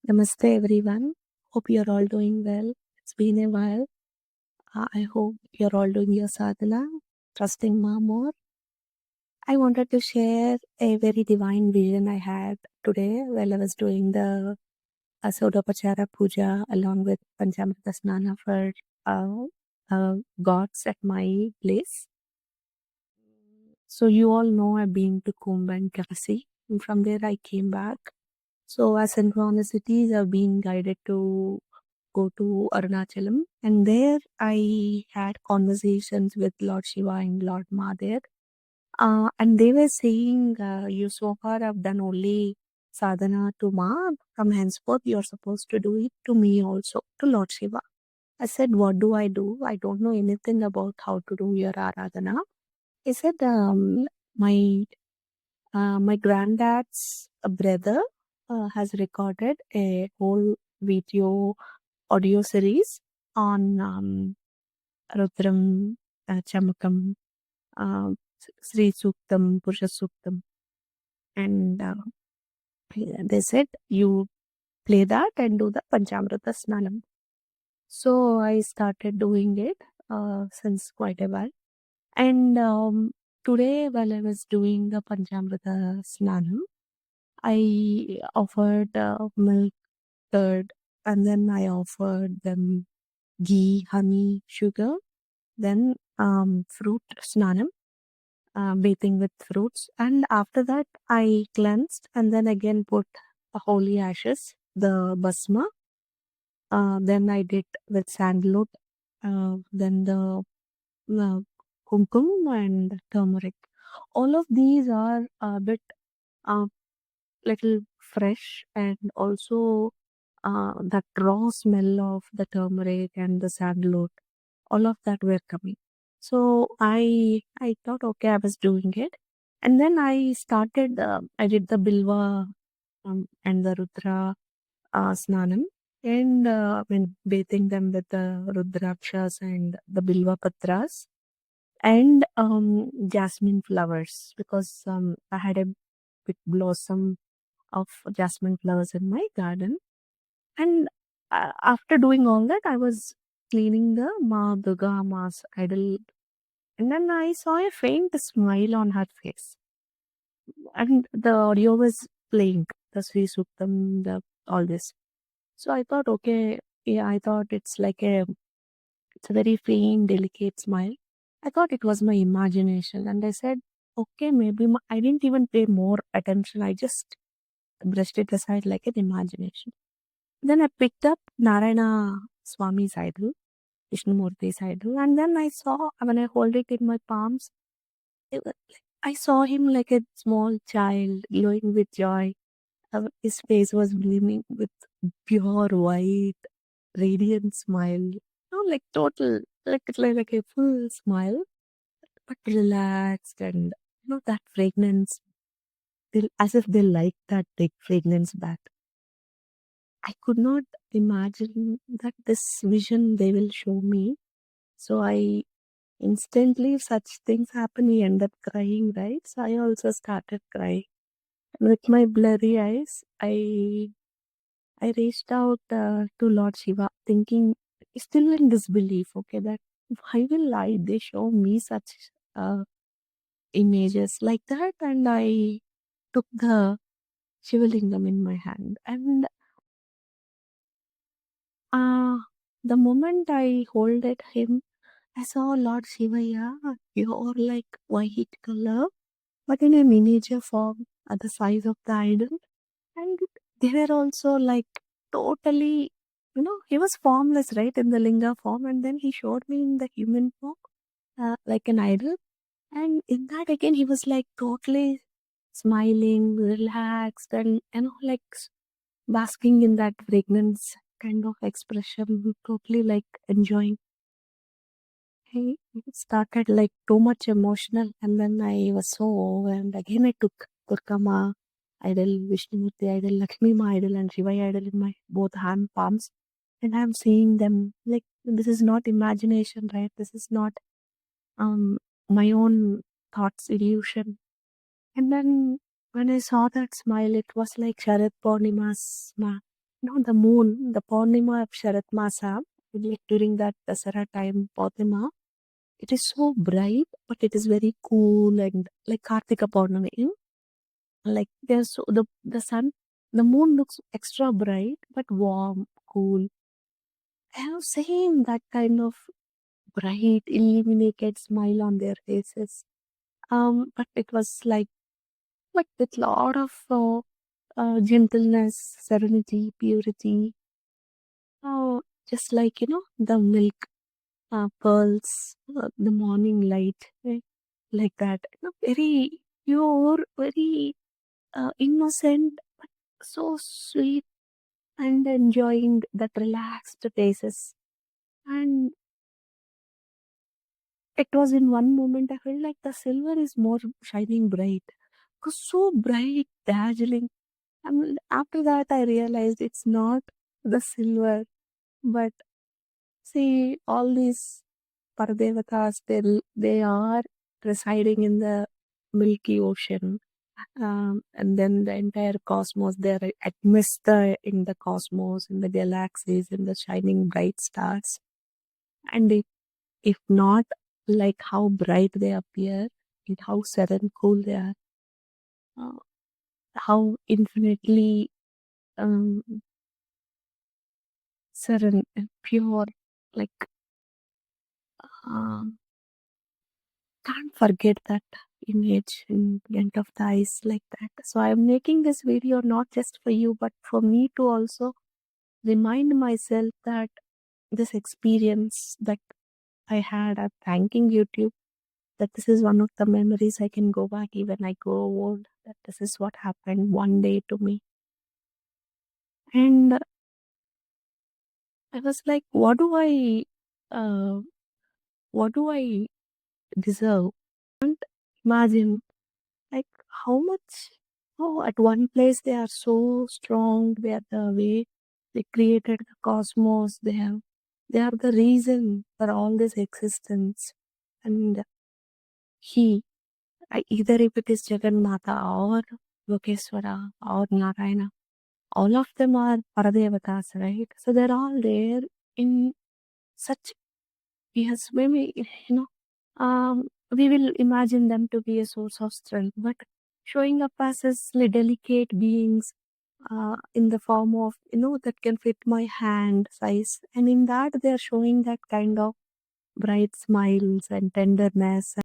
Namaste everyone. Hope you're all doing well. It's been a while. I hope you're all doing your sadhana, trusting Ma more. I wanted to share a very divine vision I had today while I was doing the Asodopachara Puja along with Panchamrita Snana for gods at my place. So you all know I've been to Kumbh and Kasi, and from there I came back. So as synchronicities, I've been guided to go to Arunachalam, and there I had conversations with Lord Shiva and Lord Mahadev. And they were saying, you so far have done only sadhana to Ma, from henceforth you're supposed to do it to me also, to Lord Shiva. I said, what do? I don't know anything about how to do your aradhana. He said, my my granddad's brother has recorded a whole video audio series on Rudram, Chamakam, Sri Suktam, Purusha Suktam. And they said, you play that and do the Panchamrita Snanam. So I started doing it since quite a while. And today, while I was doing the Panchamrita Snanam, I offered milk, curd, and then I offered them ghee, honey, sugar, then fruit snanam, bathing with fruits. And after that, I cleansed and then again put holy ashes, the basma. Then I did with sandalwood, then the uh, kumkum and turmeric. All of these are a bit uh, little fresh, and also that raw smell of the turmeric and the sandalwood, all of that were coming. So I thought, okay, I was doing it, and then I started. I did the bilva and the rudra snanam, and when bathing them with the rudrakshas and the bilva patras and jasmine flowers, because I had a big blossom of jasmine flowers in my garden. And after doing all that, I was cleaning the Ma Durga Ma's idol, and then I saw a faint smile on her face. And the audio was playing, the Sri Suktam, the all this. So I thought, okay, yeah, I thought it's a very faint, delicate smile. I thought it was my imagination, and I said, okay, maybe I didn't even pay more attention. I just brushed it aside like an imagination. Then I picked up Narayana Swami's idol, Vishnumurthi's idol, and then I saw, when I hold it in my palms, I saw him like a small child glowing with joy. His face was gleaming with pure white, radiant smile. Like total, like a full smile, but relaxed, and that fragrance, as if they like that big fragrance back. I could not imagine that this vision they will show me. So I instantly, if such things happen, we end up crying, right? So I also started crying. And with my blurry eyes, I reached out to Lord Shiva, thinking, still in disbelief, okay, that why will they show me such images like that? And I took the Shivalingam in my hand, and uh, the moment I holded him, I saw Lord Shiva, yeah, pure like white color, but in a miniature form at the size of the idol. And they were also like totally, he was formless, right, in the linga form, and then he showed me in the human form, like an idol. And in that again, he was like totally smiling, relaxed, and like basking in that fragrance kind of expression, totally like enjoying. He started like too much emotional, and then I was so overwhelmed. Again, I took Durkama idol, Vishnumurti idol, Lakshmi Ma idol, and Shiva idol in my both hand palms, and I'm seeing them like this is not imagination, right? This is not um my own thoughts illusion. And then when I saw that smile, it was like Sharad Purnima's smile. No, the moon, the Purnima of Sharat Masa, like during that Dasara time, Purnima, it is so bright, but it is very cool and like Kartika Purnami. Like there's so the sun, the moon looks extra bright but warm, cool. I have seen that kind of bright, illuminated smile on their faces. But it was like with lot of gentleness, serenity, purity. Oh, just like the milk, pearls, the morning light, right? Like that. Very pure, very innocent, but so sweet and enjoying that relaxed faces. And it was in one moment I felt like the silver is more shining bright. It was so bright, dazzling. And after that, I realized it's not the silver, but see, all these Paradevatas, they are residing in the Milky Ocean. And then the entire cosmos, they're amidst in the cosmos, in the galaxies, in the shining bright stars. And if not like how bright they appear, and how serene, cool they are, uh, how infinitely um, serene and pure, like um, can't forget that image in front of the eyes like that. So I'm making this video not just for you, but for me to also remind myself that this experience that I had, I'm thanking YouTube that this is one of the memories I can go back even I grow old. That this is what happened one day to me. And I was like, uh, what do I deserve? Imagine like how much, oh, at one place they are so strong, they are the way they created the cosmos, they are the reason for all this existence. And he, either if it is Jagannatha or Lokeswara or Narayana, all of them are Paradevatas, right? So they're all there in such, yes, maybe, we will imagine them to be a source of strength, but showing up as this delicate beings in the form of, that can fit my hand size. And in that, they're showing that kind of bright smiles and tenderness.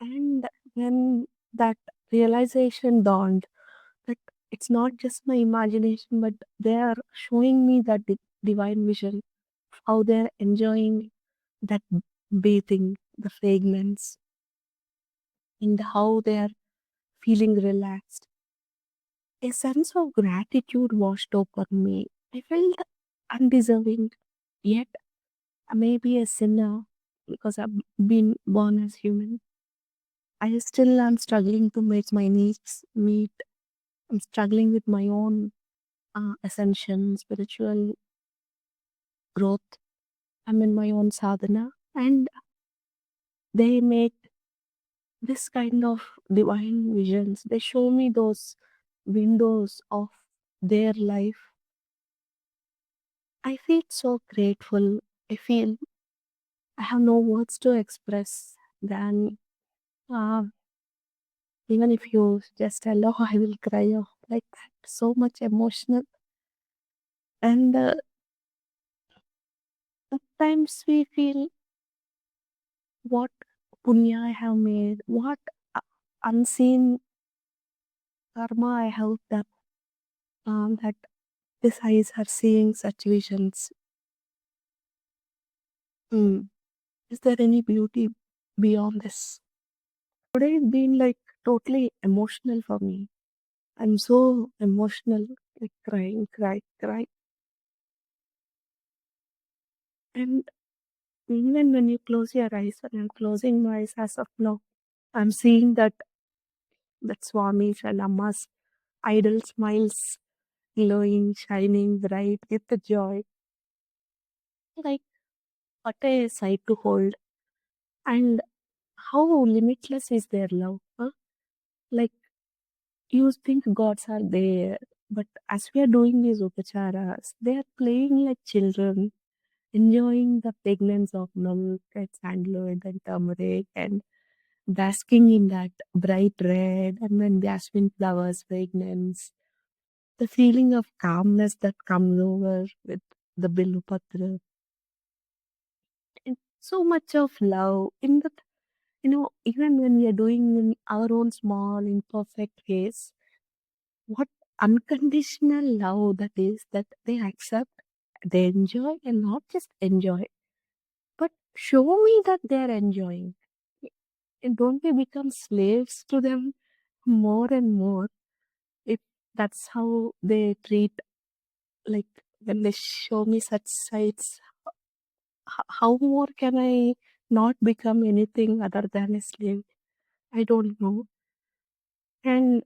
And when that realization dawned, that it's not just my imagination, but they are showing me that divine vision, how they're enjoying that bathing, the fragrance, and how they're feeling relaxed. A sense of gratitude washed over me. I felt undeserving, yet I may be a sinner because I've been born as human. I still am struggling to make my needs meet. I'm struggling with my own ascension, spiritual growth. I'm in my own sadhana, and they make this kind of divine visions. They show me those windows of their life. I feel so grateful. I feel I have no words to express. Then, uh, even if you just tell, oh, I will cry, oh, like that. So much emotional. And sometimes we feel what punya I have made, what uh, unseen karma I have done, that these eyes are seeing such visions. Mm. Is there any beauty beyond this? Today has been like totally emotional for me. I'm so emotional, like crying, cry, cry. And even when you close your eyes, when I'm closing my eyes as of now, I'm seeing that Swami's and Amma's idle smiles glowing, shining bright with the joy. Like what a sight to hold. And how limitless is their love? Huh? Like you think gods are there. But as we are doing these upacharas, they are playing like children, enjoying the fragrance of milk and sandalwood and turmeric and basking in that bright red and then jasmine flowers fragrance. The feeling of calmness that comes over with the Bilupatra. And so much of love in that, even when we are doing in our own small, imperfect ways, what unconditional love that is that they accept, they enjoy, and not just enjoy, but show me that they're enjoying. And don't we become slaves to them more and more if that's how they treat, like when they show me such sights, how more can I not become anything other than a slave? I don't know. And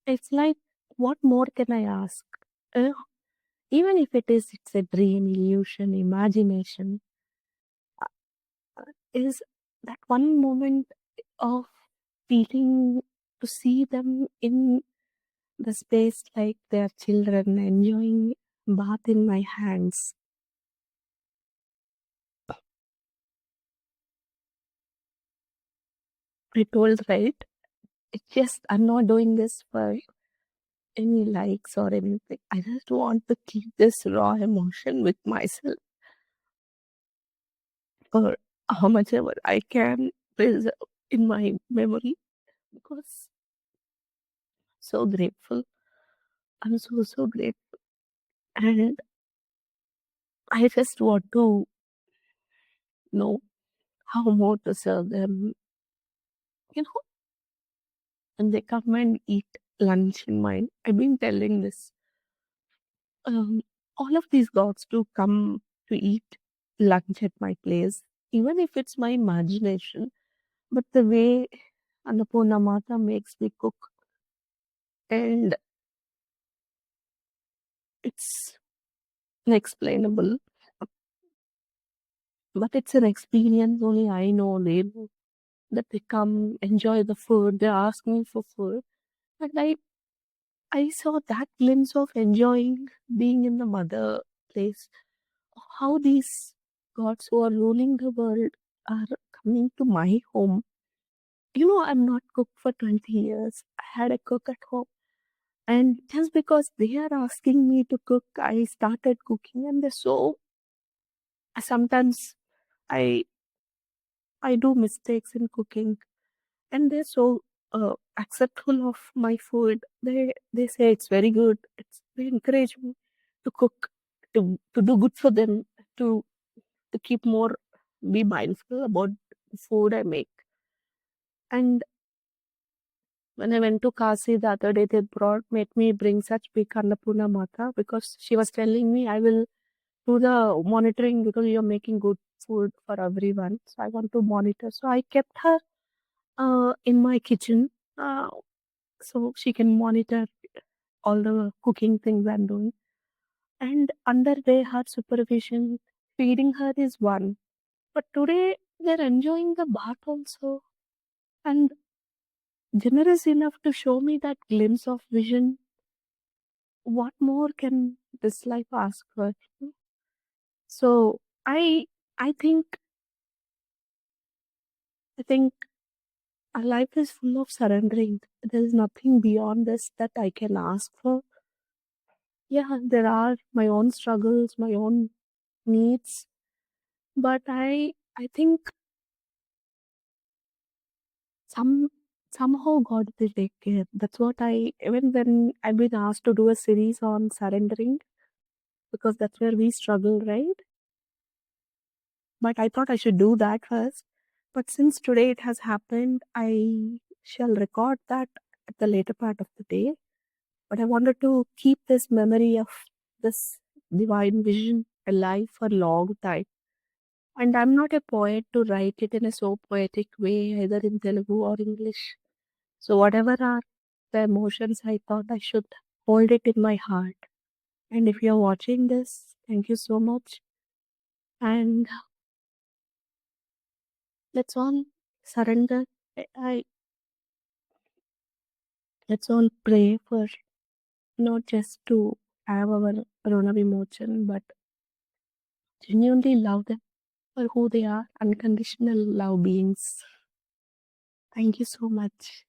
it's like, what more can I ask? Uh, Even if it's a dream, illusion, imagination, is that one moment of feeling to see them in the space like they're children enjoying bath in my hands. I told, right? It's just, I'm not doing this for any likes or anything. I just want to keep this raw emotion with myself for how much ever I can preserve in my memory because so grateful. I'm so grateful. And I just want to know how more to serve them, you know, and they come and eat lunch in mine. I've been telling this. Um, all of these gods to come to eat lunch at my place, even if it's my imagination. But the way Annapurna Mata makes me cook, and it's unexplainable, but it's an experience only I know. They know that they come, enjoy the food, they ask me for food, and I saw that glimpse of enjoying being in the mother place. How these gods who are ruling the world are coming to my home. I'm not cooked for 20 years. I had a cook at home. And just because they are asking me to cook, I started cooking. And they're so, sometimes I I do mistakes in cooking. And they're so acceptful of my food. They say it's very good. They encourage me to cook, to do good for them, to to keep more, be mindful about the food I make. And when I went to Kasi the other day, they made me bring such big Annapurna Mata because she was telling me I will do the monitoring because you're making good food for everyone. So I want to monitor. So I kept her in my kitchen so she can monitor all the cooking things I'm doing. And under her supervision, feeding her is one. But today they're enjoying the bath also and generous enough to show me that glimpse of vision. What more can this life ask for? So I think I think our life is full of surrendering. There is nothing beyond this that I can ask for. Yeah, there are my own struggles, my own needs, but I think some somehow God will take care. That's what I, even when I've been asked to do a series on surrendering, because that's where we struggle, right? But I thought I should do that first. But since today it has happened, I shall record that at the later part of the day. But I wanted to keep this memory of this divine vision alive for a long time. And I'm not a poet to write it in a so poetic way, either in Telugu or English. So whatever are the emotions, I thought I should hold it in my heart. And if you're watching this, thank you so much. And let's all surrender. I Let's all pray for not just to have our Rona Vimochan, but genuinely love them for who they are, unconditional love beings. Thank you so much.